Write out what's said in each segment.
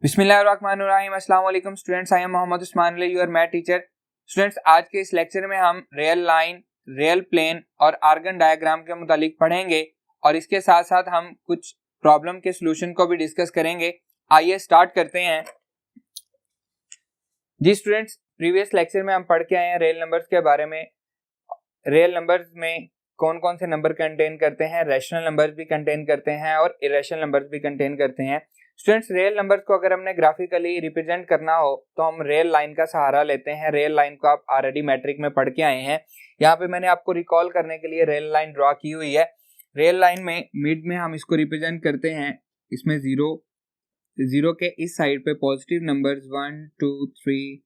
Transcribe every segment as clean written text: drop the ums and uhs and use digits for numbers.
बिस्मिल्लाहिर्रहमानिर्रहीम। अस्सलाम वालेकुम students, I am Mohammad Usman Ali, your math teacher. Students, आज के इस लेक्चर में हम रियल लाइन, रियल प्लेन और आर्गन डायग्राम के मुतालिक पढ़ेंगे और इसके साथ साथ हम कुछ प्रॉब्लम के सलूशन को भी डिस्कस करेंगे। आइए स्टार्ट करते हैं। जी स्टूडेंट्स, प्रीवियस लेक्चर में हम पढ़ के आए हैं रियल नंबर्स के बारे में। रियल नंबर्स में कौन कौन से नंबर कंटेन करते हैं, रैशनल नंबर्स भी कंटेन करते हैं और इरेशनल नंबर्स भी कंटेन करते हैं। स्टूडेंट्स, रियल नंबर्स को अगर हमने ग्राफिकली रिप्रेजेंट करना हो तो हम रियल लाइन का सहारा लेते हैं। रियल लाइन को आप ऑलरेडी मैट्रिक में पढ़ के आए हैं। यहाँ पे मैंने आपको रिकॉल करने के लिए रियल लाइन ड्रॉ की हुई है। रियल लाइन में मिड में हम इसको रिप्रेजेंट करते हैं। इसमें जीरो के इस साइड पे positive numbers 1 2 3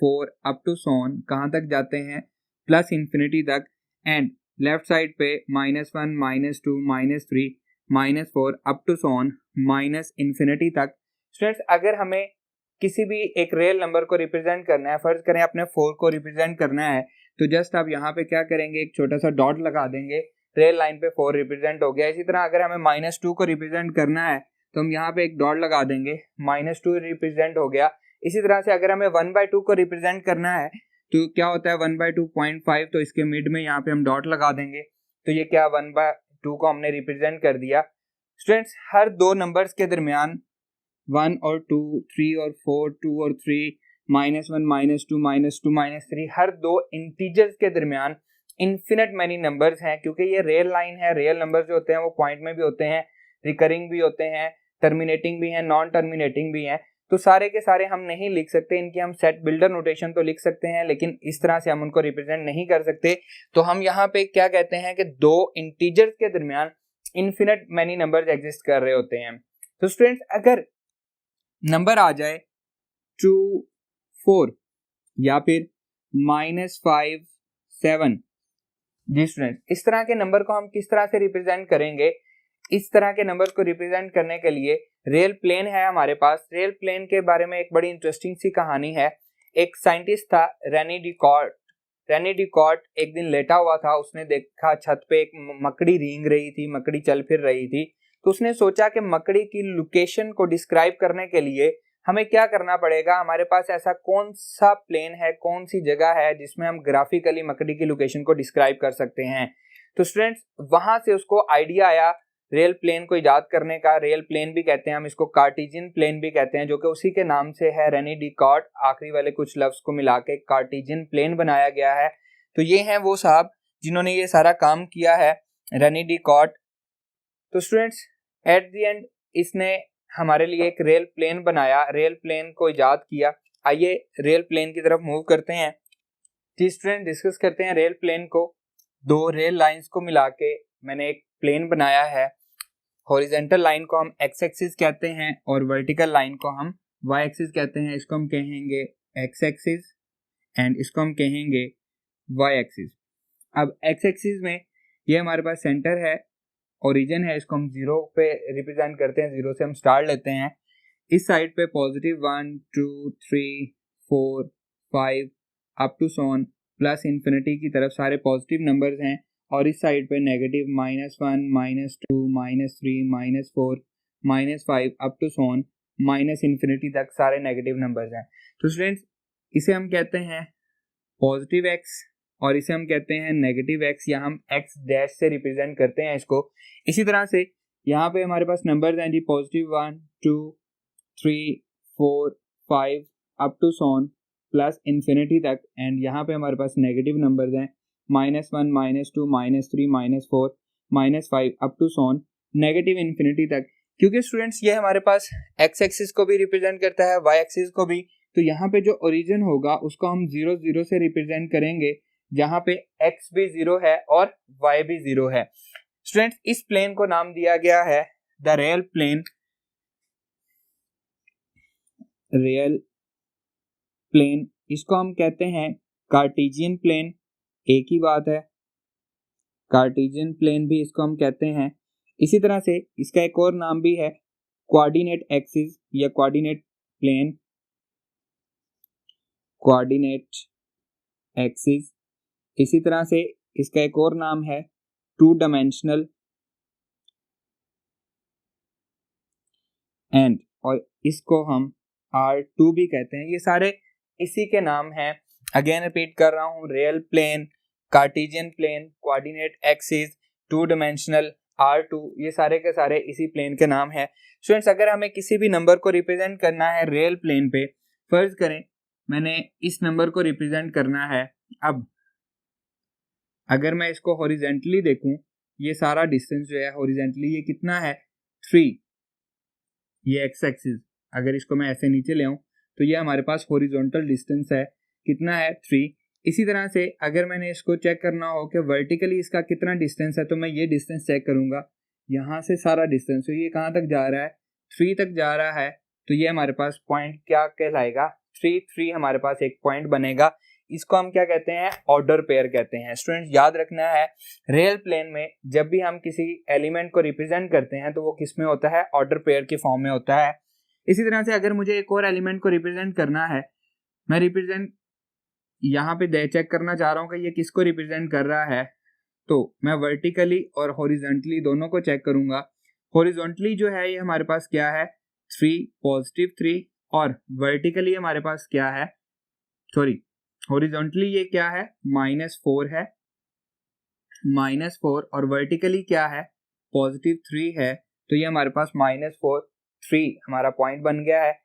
4 up to so on कहाँ तक जाते हैं, प्लस इंफिनिटी तक। एंड लेफ्ट साइड पे -1 -2 -3 -4 up to so on minus infinity तक। स्टूडेंट्स, अगर हमें किसी भी एक रियल नंबर को रिप्रेजेंट करना है, फर्ज करें अपने 4 को रिप्रेजेंट करना है, तो जस्ट आप यहाँ पे क्या करेंगे, एक छोटा सा डॉट लगा देंगे। रियल लाइन पे 4 रिप्रेजेंट हो गया। इसी तरह अगर हमें -2 को रिप्रेजेंट करना है तो हम यहाँ पे एक डॉट लगा देंगे, -2 रिप्रेजेंट हो गया। इसी तरह से अगर हमें 1/2 को रिप्रेजेंट करना है तो क्या होता है 1/2 0.5, तो इसके मिड में यहाँ पे हम डॉट लगा देंगे। तो ये क्या 1/2 को हमने रिप्रेजेंट कर दिया। स्टूडेंट्स, हर दो नंबर्स के दरमियान 1 और 2, 3 और 4, 2 और 3, -1 -2 -2 -3, हर दो इंटीजर्स के दरमियान इन्फिनिट मैनी नंबर्स हैं। क्योंकि ये रियल लाइन है, रियल नंबर्स जो होते हैं वो पॉइंट में भी होते हैं, रिकरिंग भी होते हैं, टर्मिनेटिंग भी हैं, नॉन टर्मिनेटिंग भी हैं। तो सारे के सारे हम नहीं लिख सकते, इनकी हम सेट बिल्डर नोटेशन तो लिख सकते हैं, लेकिन इस तरह से हम उनको रिप्रेजेंट नहीं कर सकते। तो हम यहाँ पे क्या कहते हैं कि दो इंटीजर्स के दरमियान इन्फिनिट मैनी नंबर्स एग्जिस्ट कर रहे होते हैं। तो स्टूडेंट्स, अगर नंबर आ जाए 2 4 या फिर -5 7, जी स्टूडेंट, इस तरह के नंबर को हम किस तरह से रिप्रेजेंट करेंगे। इस तरह के नंबर को रिप्रेजेंट करने के लिए रियल प्लेन है हमारे पास। रियल प्लेन के बारे में एक बड़ी इंटरेस्टिंग सी कहानी है। एक साइंटिस्ट था रेनी डिकॉर्ट एक दिन लेटा हुआ था। उसने देखा छत पे एक मकड़ी रेंग रही थी, मकड़ी चल फिर रही थी। तो उसने सोचा कि मकड़ी की लोकेशन को डिस्क्राइब करने के लिए हमें क्या करना पड़ेगा, हमारे पास ऐसा कौन सा प्लेन है, कौन सी जगह है जिसमें हम ग्राफिकली मकड़ी की लोकेशन को डिस्क्राइब कर सकते हैं। तो स्टूडेंट्स, वहां से उसको आइडिया आया रियल प्लेन को इजाद करने का। रियल प्लेन भी कहते हैं हम इसको, कार्टेशियन प्लेन भी कहते हैं, जो कि उसी के नाम से है। रेनी डिकॉर्ट आखिरी वाले कुछ लफ्ज को मिला के कार्टेशियन प्लेन बनाया गया है। तो ये हैं वो साहब जिन्होंने ये सारा काम किया है, रेनी डिकॉर्ट। तो स्टूडेंट्स, एट द एंड इसने हमारे लिए एक रियल प्लेन बनाया, रियल प्लेन को इजाद किया। आइए रियल प्लेन की तरफ मूव करते हैं। जी स्टूडेंट, डिस्कस करते हैं रियल प्लेन को। दो रियल लाइंस को मिला के मैंने एक प्लेन बनाया है। हॉरिजॉन्टल लाइन को हम एक्स एक्सिस कहते हैं और वर्टिकल लाइन को हम वाई एक्सिस कहते हैं। इसको हम कहेंगे एक्स एक्सिस एंड इसको हम कहेंगे वाई एक्सिस। अब एक्स एक्सिस में ये हमारे पास सेंटर है, ओरिजिन है, इसको हम 0 पे रिप्रेजेंट करते हैं। 0 से हम स्टार्ट लेते हैं। इस साइड पे positive 1 2 3 4 5 up to Son plus infinity की तरफ सारे पॉजिटिव नंबर्स हैं, और इस साइड पे negative -1 -2 -3 -4 -5 up to so on minus infinity तक सारे नेगेटिव नंबर्स हैं। तो स्टूडेंट्स, इसे हम कहते हैं पॉजिटिव एक्स और इसे हम कहते हैं नेगेटिव एक्स, या हम एक्स डैश से रिप्रेजेंट करते हैं इसको। इसी तरह से यहाँ पे हमारे पास नंबर्स हैं जी, positive 1 2 3 4 5 up to Son plus infinity तक। एंड यहाँ पे हमारे पास नेगेटिव नंबर्स हैं -1 -2 -3 -4 -5 up to so on negative infinity तक। क्योंकि स्टूडेंट्स ये हमारे पास एक्स एक्सिस को भी रिप्रेजेंट करता है, वाई एक्सिस को भी। तो यहाँ पे जो ओरिजिन होगा उसको हम 0 0 से रिप्रेजेंट करेंगे, जहाँ पे x भी 0 है और y भी 0 है। स्टूडेंट्स, इस प्लेन को नाम दिया गया है the real plane. Real plane इसको हम कहते हैं कार्टेशियन प्लेन, एक ही बात है, कार्टेशियन प्लेन भी इसको हम कहते हैं। इसी तरह से इसका एक और नाम भी है कोऑर्डिनेट एक्सिस या कोऑर्डिनेट प्लेन, कोऑर्डिनेट एक्सिस। इसी तरह से इसका एक और नाम है 2 डायमेंशनल, एंड और इसको हम R2 भी कहते हैं। ये सारे इसी के नाम हैं। अगेन रिपीट कर रहा हूँ, real plane, Cartesian plane, coordinate axis, two dimensional, R2, ये सारे के सारे इसी प्लेन के नाम है। स्टूडेंट्स, अगर हमें किसी भी नंबर को रिप्रेजेंट करना है रियल प्लेन पे, फर्ज करें मैंने इस नंबर को रिप्रेजेंट करना है। अब अगर मैं इसको हॉरिजेंटली देखूं, ये सारा डिस्टेंस जो है हॉरिजेंटली ये कितना है 3, ये एक्स एक्सिस, अगर इसको मैं ऐसे नीचे ले आऊं तो ये हमारे पास हॉरिजॉन्टल डिस्टेंस है, कितना है 3। इसी तरह से अगर मैंने इसको चेक करना हो कि वर्टिकली इसका कितना डिस्टेंस है, तो मैं ये डिस्टेंस चेक करूंगा, यहाँ से सारा डिस्टेंस, तो ये कहाँ तक जा रहा है 3 तक जा रहा है, तो ये हमारे पास पॉइंट क्या कहलाएगा 3 हमारे पास एक पॉइंट बनेगा। इसको हम क्या कहते हैं, ऑर्डर पेयर कहते हैं। स्टूडेंट्स याद रखना है, रियल प्लेन में जब भी हम किसी एलिमेंट को रिप्रेजेंट करते हैं तो वो किस में होता है, ऑर्डर पेयर की फॉर्म में होता है। इसी तरह से अगर मुझे एक और एलिमेंट को रिप्रेजेंट करना है, मैं रिप्रेजेंट यहाँ पे चेक करना चाह रहा हूँ कि ये किसको रिप्रेजेंट कर रहा है, तो मैं वर्टिकली और हॉरिजॉन्टली दोनों को चेक करूंगा। हॉरिजॉन्टली जो है ये हमारे पास क्या है 3, पॉजिटिव 3, और वर्टिकली हमारे पास क्या है, सॉरी हॉरिजॉन्टली ये क्या है -4 है, -4, और वर्टिकली क्या है पॉजिटिव 3 है, तो ये हमारे पास -4 3 हमारा पॉइंट बन गया है।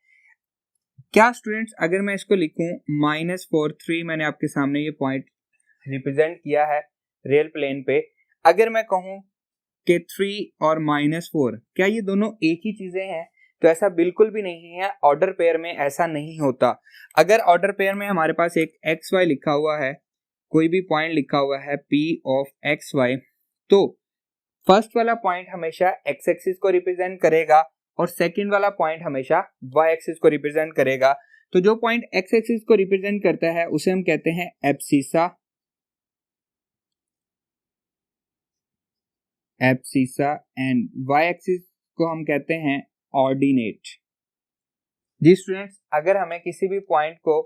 क्या स्टूडेंट्स, अगर मैं इसको लिखूं -4 3, मैंने आपके सामने ये पॉइंट रिप्रेजेंट किया है रियल प्लेन पे। अगर मैं कहूं कि 3 और -4 क्या ये दोनों एक ही चीजें हैं, तो ऐसा बिल्कुल भी नहीं है। ऑर्डर पेयर में ऐसा नहीं होता। अगर ऑर्डर पेयर में हमारे पास एक एक्स वाई लिखा हुआ है, कोई भी पॉइंट लिखा हुआ है P ऑफ एक्स वाई, तो फर्स्ट वाला पॉइंट हमेशा एक्स एक्सिस को रिप्रेजेंट करेगा और सेकंड वाला पॉइंट हमेशा वाई एक्सिस को रिप्रेजेंट करेगा। तो जो पॉइंट एक्स एक्सिस को रिप्रेजेंट करता है उसे हम कहते हैं एब्सिसा, एंड वाई एक्सिस को हम कहते हैं ऑर्डिनेट। जी स्टूडेंट्स, अगर हमें किसी भी पॉइंट को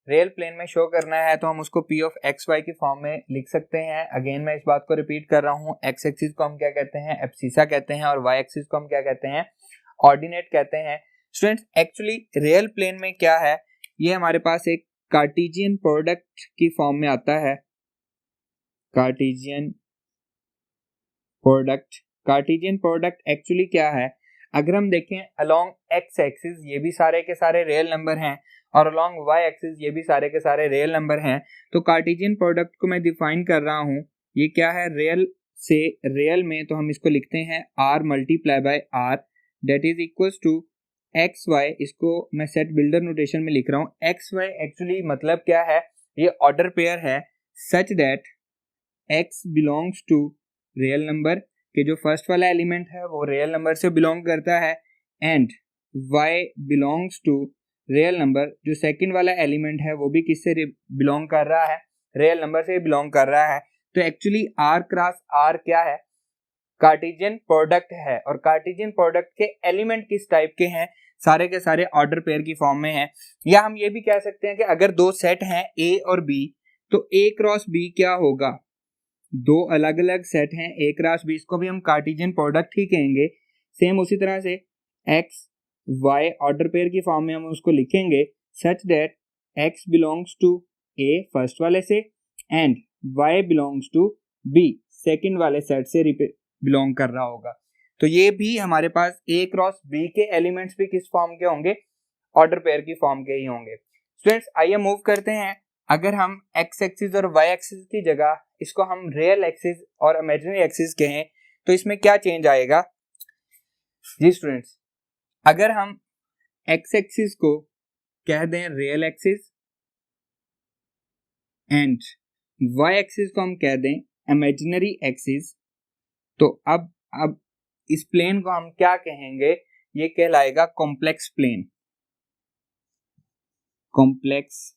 रियल प्लेन में शो करना है तो हम उसको P ऑफ एक्स वाई की फॉर्म में लिख सकते हैं। अगेन मैं इस बात को रिपीट कर रहा हूँ, एक्स एक्सिस को हम क्या कहते हैं, एब्सिसा कहते हैं, और वाई एक्सिस को हम क्या कहते हैं, ऑर्डिनेट कहते हैं। स्टूडेंट्स एक्चुअली रियल प्लेन में क्या है, ये हमारे पास एक कार्टेशियन प्रोडक्ट की फॉर्म में आता है। कार्टेशियन प्रोडक्ट एक्चुअली क्या है, अगर हम देखें अलोंग एक्स एक्सिस ये भी सारे के सारे रियल नंबर हैं और अलोंग वाई एक्सिस ये भी सारे के सारे रियल नंबर हैं, तो कार्टेशियन प्रोडक्ट को मैं डिफाइन कर रहा हूँ, ये क्या है रियल से रियल में, तो हम इसको लिखते हैं r multiply by r that is equals to x y. इसको मैं सेट बिल्डर नोटेशन में लिख रहा हूँ। एक्स वाई एक्चुअली मतलब क्या है, ये ऑर्डर पेयर है such that x belongs to real number के जो फर्स्ट वाला एलिमेंट है वो रियल नंबर से बिलोंग करता है, and y belongs to real number, जो सेकंड वाला एलिमेंट है वो भी किससे बिलोंग कर रहा है, रियल नंबर से बिलोंग कर रहा है। तो एक्चुअली r क्रॉस r क्या है, कार्टेशियन प्रोडक्ट है, और कार्टेशियन प्रोडक्ट के एलिमेंट किस टाइप के हैं, सारे के सारे ऑर्डर पेयर की फॉर्म में है। या हम ये भी कह सकते हैं कि अगर दो सेट हैं A और B, तो A क्रॉस B क्या होगा, दो अलग अलग सेट हैं A क्रॉस B, इसको भी हम कार्टेशियन प्रोडक्ट ही कहेंगे। सेम उसी तरह से x y ऑर्डर पेयर की फॉर्म में हम उसको लिखेंगे such that x belongs to A first वाले से and y belongs to B second वाले सेट से बिलोंग कर रहा होगा। तो ये भी हमारे पास A क्रॉस B के एलिमेंट्स भी किस फॉर्म के होंगे, ऑर्डर पेयर की फॉर्म के ही होंगे। स्टूडेंट्स आइए मूव करते हैं। अगर हम x एक्सिस और y एक्सिस की जगह इसको हम रियल एक्सिस और इमेजिनरी एक्सिस कहें तो इसमें क्या चेंज आएगा। जी स्टूडेंट्स, अगर हम x एक्सिस को कह दें real axis and y axis को हम कह दें इमेजिनरी एक्सिस, तो अब इस प्लेन को हम क्या कहेंगे, ये कहलाएगा कॉम्प्लेक्स प्लेन। कॉम्प्लेक्स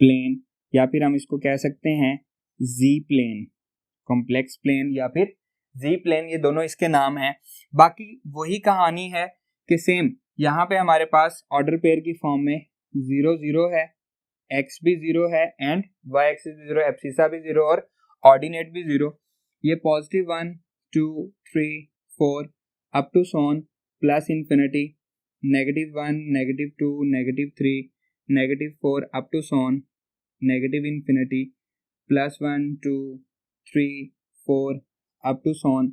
प्लेन, या फिर हम इसको कह सकते हैं जी प्लेन। कॉम्प्लेक्स प्लेन या फिर जी प्लेन, ये दोनों इसके नाम हैं। बाकी वही कहानी है कि सेम यहाँ पे हमारे पास ऑर्डर पेयर की फॉर्म में 0 0 है, x भी 0 है एंड y एक्सिस भी 0, एब्सिसा भी 0 और ऑर्डिनेट भी 0। ये +1 2 3 4 up to Son plus infinity, -1, -2, -3, -4 up to so on negative infinity, +1, 2, 3, 4 up to so on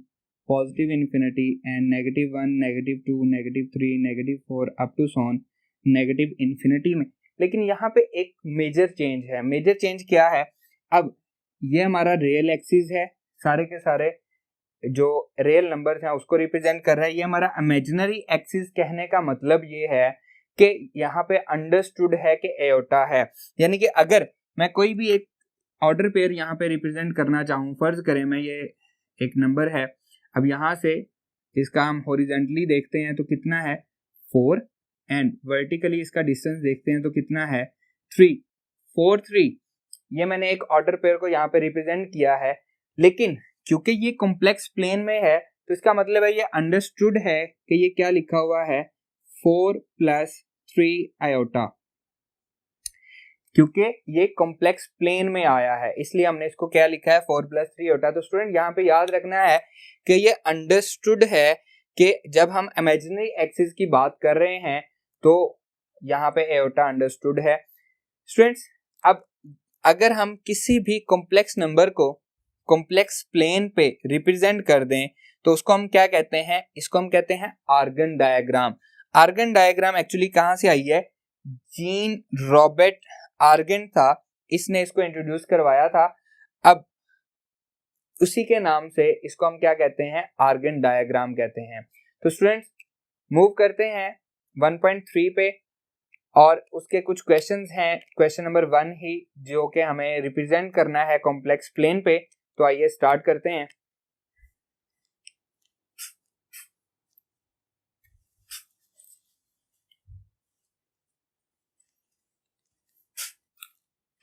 positive infinity and -1, -2, -3, -4 up to so on negative infinity में। लेकिन यहाँ पे एक मेजर चेंज है। मेजर चेंज क्या है? अब ये हमारा रियल एक्सिस है, सारे के सारे जो रियल नंबर्स हैं उसको रिप्रेजेंट कर रहा है। ये हमारा इमेजिनरी एक्सिस कहने का मतलब ये है कि यहाँ पे अंडरस्टूड है कि एओर्टा है। यानी कि अगर मैं कोई भी एक ऑर्डर पेयर यहाँ पे रिप्रेजेंट करना चाहूँ, फर्ज करें मैं ये एक नंबर है, अब यहाँ से इसका हम हॉरिजॉन्टली देखते हैं तो कितना है 4 एंड वर्टिकली इसका डिस्टेंस देखते हैं तो कितना है 3, 4, 3। ये मैंने एक ऑर्डर पेयर को यहाँ पे रिप्रेजेंट किया है, लेकिन क्योंकि ये कॉम्प्लेक्स प्लेन में है तो इसका मतलब है ये अंडरस्टूड है कि ये क्या लिखा हुआ है 4 + 3 आयोटा, क्योंकि ये कॉम्प्लेक्स प्लेन में आया है इसलिए हमने इसको क्या लिखा है 4 + 3 आयोटा। तो स्टूडेंट यहाँ पे याद रखना है कि ये अंडरस्टूड है कि जब हम इमेजिनरी एक्सिस की बात कर रहे हैं तो यहाँ पे आयोटा अंडरस्टूड है। स्टूडेंट्स, अब अगर हम किसी भी कॉम्प्लेक्स नंबर को कॉम्प्लेक्स प्लेन पे रिप्रेजेंट कर दें तो उसको हम क्या कहते हैं? इसको हम कहते हैं Argand diagram. Argand diagram actually कहाँ से आई है? जीन रॉबर्ट आर्गन था, इसने इसको इंट्रोड्यूस करवाया था। अब उसी के नाम से इसको हम क्या कहते हैं? आर्गन डायग्राम कहते हैं। तो स्टूडेंट्स मूव करते हैं 1.3 पे और उसके कुछ क्वेश्चंस हैं। क्वेश्चन नंबर 1 ही जो कि हमें रिप्रेजेंट करना है कॉम्प्लेक्स प्लेन पे। तो आइए स्टार्ट करते हैं।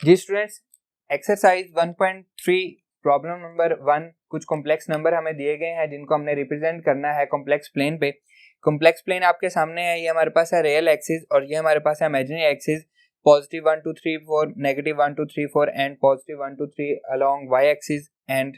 जी स्टूडेंट्स, एक्सरसाइज 1.3 प्रॉब्लम नंबर 1, कुछ कॉम्प्लेक्स नंबर हमें दिए गए हैं जिनको हमने रिप्रेजेंट करना है कॉम्प्लेक्स प्लेन पे। कॉम्प्लेक्स प्लेन आपके सामने है, ये हमारे पास है रियल एक्सिस और ये हमारे पास है imaginary axis. +1, 2, 3, 4, -1, 2, 3, 4 and +1, 2, 3 along y axis and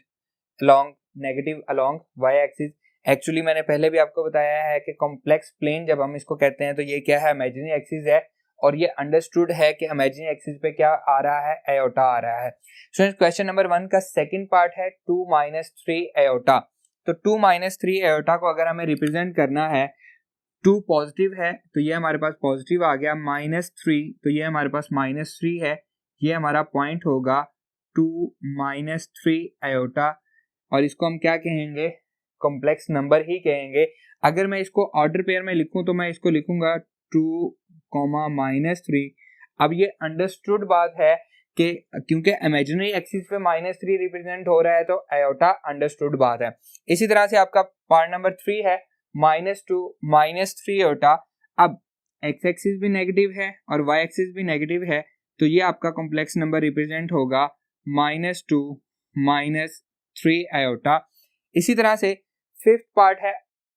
along negative along y axis। Actually मैंने पहले भी आपको बताया है कि कॉम्प्लेक्स प्लेन जब हम इसको कहते हैं तो ये क्या है? इमेजिनरी एक्सिस है और ये अंडरस्टूड है कि इमेजिनरी एक्सिस पे क्या आ रहा है? आयोटा आ रहा है। स्टूडेंट्स, क्वेश्चन नंबर 1 का सेकंड पार्ट है 2 - 3 आयोटा। तो 2 - 3 आयोटा को अगर हमें रिप्रेजेंट करना है, 2 पॉजिटिव है तो ये हमारे पास पॉजिटिव आ गया, -3 तो ये हमारे पास -3 है, ये हमारा पॉइंट होगा 2 - 3 आयोटा और इसको हम क्या कहेंगे? कॉम्प्लेक्स नंबर ही कहेंगे। अगर मैं इसको ऑर्डर पेयर में लिखूं तो मैं इसको लिखूंगा 2, -3। अब ये अंडरस्टूड बात है कि क्योंकि इमेजिनरी एक्सिस पे -3 रिप्रेजेंट हो रहा है तो आयोटा अंडरस्टूड बात है। इसी तरह से आपका पार्ट नंबर 3 है -2 - 3 आयोटा। अब एक्स एक्सिस भी नेगेटिव है और वाई एक्सिस भी नेगेटिव है तो ये आपका कॉम्प्लेक्स नंबर रिप्रेजेंट होगा -2 - 3 आयोटा। इसी तरह से फिफ्थ पार्ट है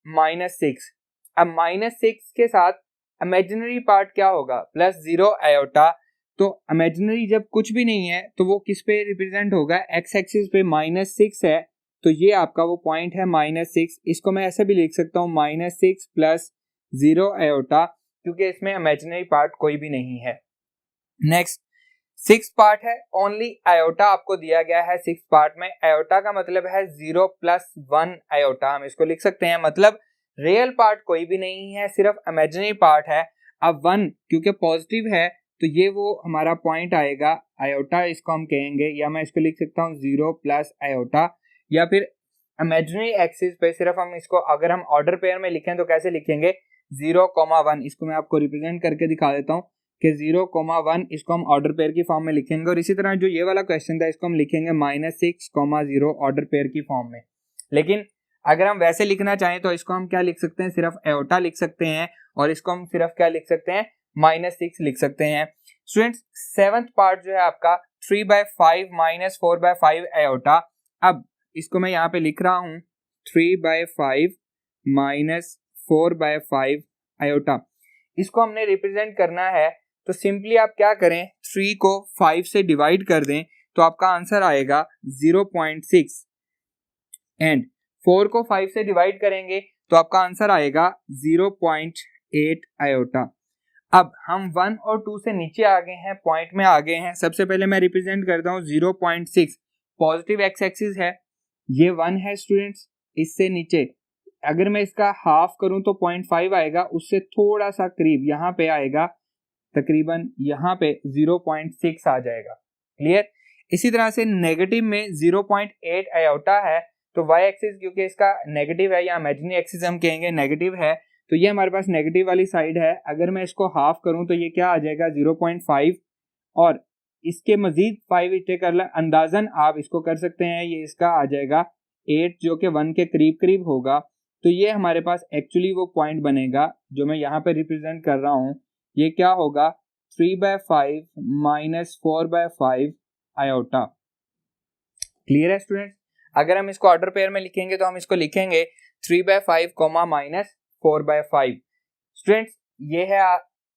-6। अब -6 के साथ इमेजिनरी पार्ट क्या होगा? +0 आयोटा। तो इमेजिनरी जब कुछ भी नहीं है तो वो किस पे रिप्रेजेंट होगा? एक्स एक्सिस पे -6 है तो ये आपका वो पॉइंट है -6। इसको मैं ऐसे भी लिख सकता हूँ -6 + 0 आयोटा, क्योंकि इसमें इमेजिनरी पार्ट कोई भी नहीं है। नेक्स्ट सिक्स पार्ट है ओनली आयोटा आपको दिया गया है। सिक्स पार्ट में आयोटा का मतलब है 0 + 1 आयोटा, हम इसको लिख सकते हैं। मतलब रियल पार्ट कोई भी नहीं है, सिर्फ इमेजिनरी पार्ट है। अब 1 क्योंकि पॉजिटिव है तो ये वो हमारा पॉइंट आएगा आयोटा, इसको हम कहेंगे, या मैं इसको लिख सकता हूँ 0 + आयोटा। या फिर इमेजिनरी एक्सिस पे सिर्फ हम इसको अगर हम ऑर्डर पेयर में लिखें तो कैसे लिखेंगे? 0, 1। इसको मैं आपको रिप्रेजेंट करके दिखा देता हूँ कि 0, 1 इसको हम ऑर्डर पेयर की फॉर्म में लिखेंगे। और इसी तरह जो ये वाला क्वेश्चन था इसको हम लिखेंगे -6, 0 ऑर्डर पेयर की फॉर्म में। लेकिन अगर हम वैसे लिखना चाहें तो इसको हम क्या लिख सकते हैं? सिर्फ आयोटा लिख सकते हैं और इसको हम सिर्फ क्या लिख सकते हैं? -6 लिख सकते हैं। स्टूडेंट्स, सेवंथ पार्ट जो है आपका 3/5 - 4/5 आयोटा। अब इसको मैं यहाँ पे लिख रहा हूँ 3/5 - 4/5 आयोटा। इसको हमने रिप्रेजेंट करना है तो सिंपली आप क्या करें? 3 को 5 से डिवाइड कर दें तो आपका आंसर आएगा 0.6 एंड 4 को 5 से डिवाइड करेंगे तो आपका आंसर आएगा 0.8 आयोटा। अब हम 1 और 2 से नीचे आ गए हैं, पॉइंट में आ गए हैं। सबसे पहले मैं रिप्रेजेंट करता हूँ 0.6, पॉजिटिव एक्स एक्सिस है, ये 1 है स्टूडेंट्स। इससे नीचे अगर मैं इसका हाफ करूं तो 0.5 आएगा, उससे थोड़ा सा करीब यहाँ पे आएगा, तकरीबन यहाँ पे 0.6 आ जाएगा। क्लियर। इसी तरह से नेगेटिव में 0.8 आयोटा है, तो वाई एक्सिस क्योंकि इसका नेगेटिव है या इमेजिनरी एक्सिस हम कहेंगे नेगेटिव है, तो ये हमारे पास नेगेटिव वाली साइड है। अगर मैं इसको हाफ करूं तो ये क्या आ जाएगा 0.5, और इसके मजीद 5 इटे कर लें, अंदाजन आप इसको कर सकते हैं, ये इसका आ जाएगा 8 जो कि 1 के करीब करीब होगा। तो ये हमारे पास एक्चुअली वो पॉइंट बनेगा जो मैं यहाँ पे रिप्रेजेंट कर रहा हूँ। ये क्या होगा 3/5 माइनस 4/5 आयोटा। क्लियर है स्टूडेंट। अगर हम इसको ऑर्डर पेयर में लिखेंगे तो हम इसको लिखेंगे 3/5 माइनस 4/5। स्टूडेंट्स ये है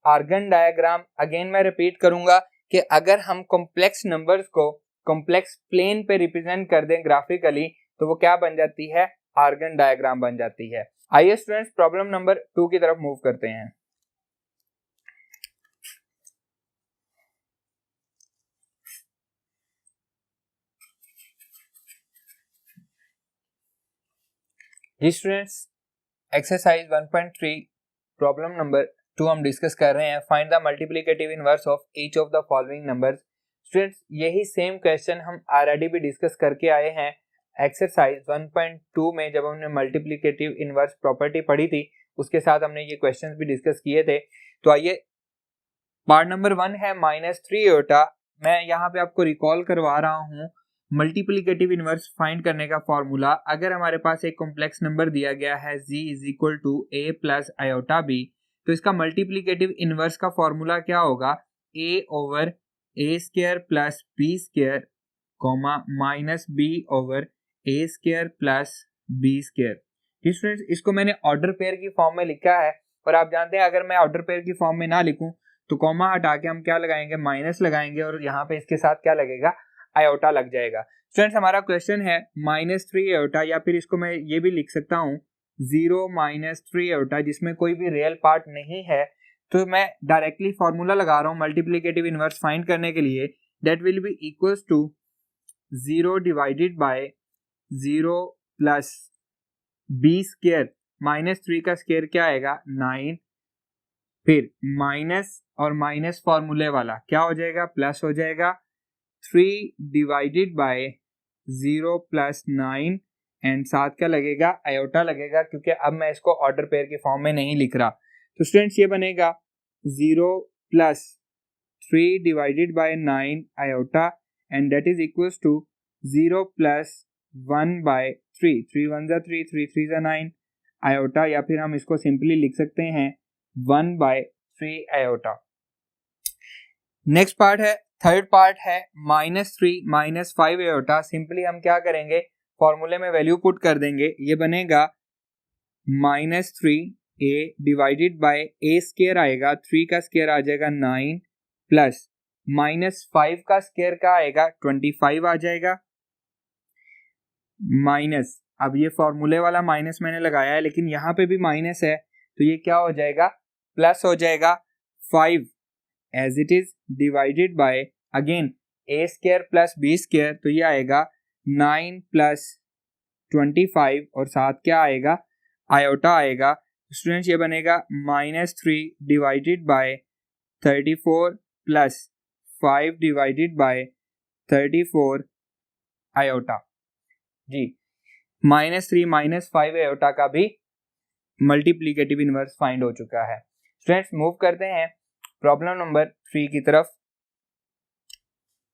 आर्गन डायग्राम। अगेन मैं रिपीट करूंगा कि अगर हम कॉम्प्लेक्स नंबर्स को कॉम्प्लेक्स प्लेन पे रिप्रेजेंट कर दें ग्राफिकली तो वो क्या बन जाती है, आर्गन डायग्राम बन जाती है। आइए स्टूडेंट्स प्रॉब्लम नंबर 2 की तरफ मूव करते हैं। जी स्टूडेंट्स, एक्सरसाइज 1.3 प्रॉब्लम नंबर 2 हम डिस्कस कर रहे हैं। Find the multiplicative inverse of each of the following numbers. Students यही सेम क्वेश्चन हम ऑलरेडी भी डिस्कस करके आए हैं एक्सरसाइज 1.2 में, जब हमने मल्टीप्लिकेटिव इनवर्स प्रॉपर्टी पढ़ी थी उसके साथ हमने ये क्वेश्चंस भी डिस्कस किए थे। तो आइए, पार्ट नंबर 1 है -3 आयोटा। मैं यहाँ पे आपको रिकॉल करवा रहा हूँ मल्टीप्लिकेटिव इनवर्स फाइंड करने का फॉर्मूला। अगर हमारे पास एक कॉम्प्लेक्स नंबर दिया गया है z = a plus iota b, तो इसका मल्टीप्लिकेटिव इनवर्स का फॉर्मूला क्या होगा, a/a² plus b² minus b/a² plus b²। Students इसको मैंने ऑर्डर पेयर की फॉर्म में लिखा है, और आप जानते हैं अगर मैं ऑर्डर पेयर की फॉर्म में ना लिखूं तो कॉमा हटा के हम क्या लगाएंगे, माइनस लगाएंगे, और यहाँ पे इसके साथ क्या लगेगा, आयोटा लग जाएगा। स्टूडेंट्स हमारा क्वेश्चन है -3 आयोटा, या फिर इसको मैं ये भी लिख सकता हूँ 0-3 आयोटा, जिसमें कोई भी रियल पार्ट नहीं है। तो मैं डायरेक्टली फॉर्मूला लगा रहा हूँ मल्टीप्लिकेटिव इनवर्स फाइंड करने के लिए, that will be equals to 0 divided by 0 plus b², -3 का स्क्वायर क्या आएगा 9, फिर माइनस और माइनस फॉर्मूले वाला क्या हो जाएगा, प्लस हो जाएगा, 3 डिवाइडेड बाय 0 प्लस 9, एंड साथ क्या लगेगा, आयोटा लगेगा, क्योंकि अब मैं इसको ऑर्डर पेयर की फॉर्म में नहीं लिख रहा। तो स्टूडेंट्स ये बनेगा 0 plus 3 divided by 9 iota, and that is equals to 0 plus 1/3, 3 1 जा 3, 3 3 जा 9 आयोटा, या फिर हम इसको सिंपली लिख सकते हैं 1/3 आयोटा। नेक्स्ट पार्ट है, थर्ड पार्ट है -3 - 5 आयोटा। सिंपली हम क्या करेंगे, फॉर्मूले में वैल्यू पुट कर देंगे, ये बनेगा -3a डिवाइडेड बाय a² आएगा, 3 का स्क्वायर आ जाएगा 9, प्लस -5 का स्क्वायर का आएगा 25 आ जाएगा, माइनस, अब ये फॉर्मूले वाला माइनस मैंने लगाया है लेकिन यहाँ पे भी माइनस है, तो ये क्या हो जाएगा, प्लस हो जाएगा 5 as it is divided by again a² plus b², तो ये आएगा 9 प्लस 25, और साथ क्या आएगा, आयोटा आएगा। स्टूडेंट्स ये बनेगा -3 divided by 34 plus 5 divided by 34 iota. जी, -3 - 5 आयोटा का भी मल्टीप्लिकेटिव इनवर्स फाइंड हो चुका है। स्टूडेंट्स मूव करते हैं प्रॉब्लम नंबर 3 की तरफ।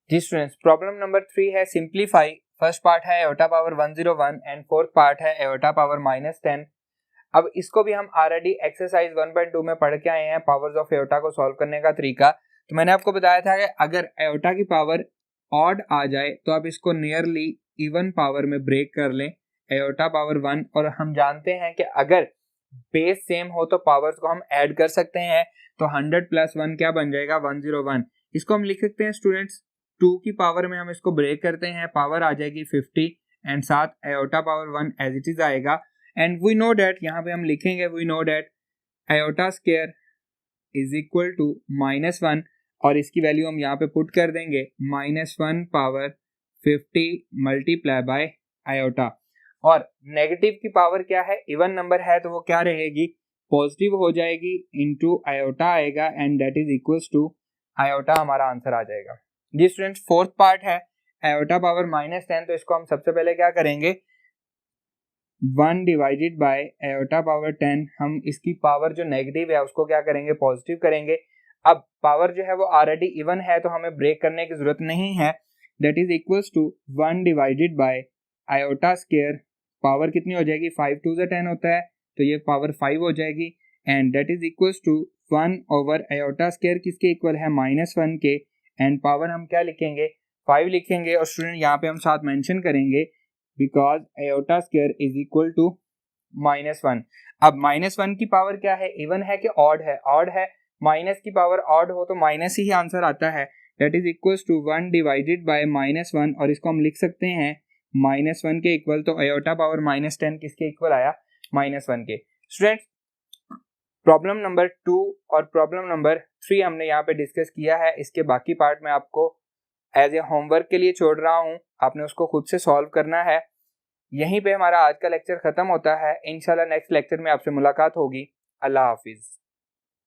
जी स्टूडेंट्स, प्रॉब्लम नंबर 3 है सिंप्लीफाई। फर्स्ट पार्ट है iota power 101 and fourth part है आयोटा पावर -10। अब इसको भी हम ऑलरेडी एक्सरसाइज 1.2 में पढ़ के आए हैं, पावर्स ऑफ आयोटा को सॉल्व करने का तरीका। तो मैंने आपको बताया था कि अगर आयोटा की पावर ऑड आ जाए तो आप इसको नियरली इवन पावर में ब्रेक कर लें, आयोटा पावर 1, और हम जानते हैं कि अगर बेस सेम हो तो पावर्स को हम ऐड कर सकते हैं, तो 100 + 1 क्या बन जाएगा, 101। इसको हम लिख सकते हैं स्टूडेंट्स 2 की पावर में हम इसको ब्रेक करते हैं, पावर आ जाएगी 50, एंड साथ iota power 1 as it is आएगा, एंड वी नो डैट, यहाँ पे हम लिखेंगे we know that iota square is equal to -1 और इसकी वैल्यू हम यहाँ पे पुट कर देंगे -1 पावर 50 मल्टीप्लाई बाय आयोटा। और नेगेटिव की पावर क्या है, इवन नंबर है तो वो क्या रहेगी, पॉजिटिव हो जाएगी, इनटू आयोटा आएगा and that is equals to iota हमारा आंसर आ जाएगा। जी स्टूडेंट्स, फोर्थ पार्ट है आयोटा पावर -10, तो इसको हम सबसे पहले क्या करेंगे, 1 डिवाइडेड बाय आयोटा पावर 10, हम इसकी पावर जो नेगेटिव है उसको क्या करेंगे, पॉजिटिव करेंगे। अब पावर जो है वो ऑलरेडी इवन है तो हमें ब्रेक करने की जरूरत नहीं है, that is equals to 1 divided by iota square, power कितनी हो जाएगी, 5 2 10 होता है तो ये पावर 5 हो जाएगी and that is equals to 1 over iota square किसके इक्वल है, -1 के, एंड पावर हम क्या लिखेंगे, 5 लिखेंगे। और स्टूडेंट यहाँ पे हम साथ मेंशन करेंगे because iota square is equal to -1। अब -1 की पावर क्या है, इवन है कि ऑड है, ऑड है, माइनस की पावर ऑड हो तो माइनस ही आंसर आता है, that is equals to 1 divided by -1 और इसको हम लिख सकते हैं -1 के इक्वल, तो आयोटा पावर -10 किसके इक्वल आया, -1 के। स्टूडेंट्स, प्रॉब्लम नंबर 2 और प्रॉब्लम नंबर 3 हमने यहाँ पे डिस्कस किया है, इसके बाकी पार्ट में आपको एज ए होमवर्क के लिए छोड़ रहा हूँ, आपने उसको खुद से सॉल्व करना है। यहीं पे हमारा आज का लेक्चर खत्म होता है, इंशाल्लाह नेक्स्ट लेक्चर में आपसे मुलाकात होगी। अल्लाह हाफिज।